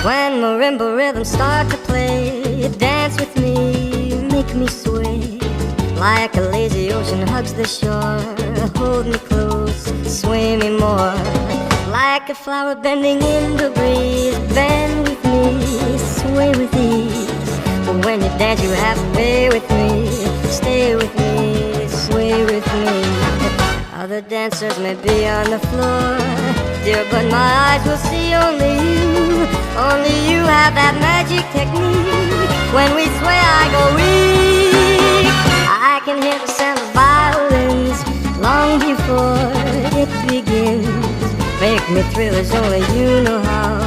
When marimba rhythms start to play, dance with me, make me sway. Like a lazy ocean hugs the shore, hold me close, sway me more. Like a flower bending in the breeze, bend with me, sway with ease. But when you dance you have to play with me, stay with me, sway with me. Other dancers may be on the floor, dear, but my eyes will see only you. Only you have that magic technique. When we sway I go weak. I can hear the sound of violins long before it begins. Make me thrill as only you know how.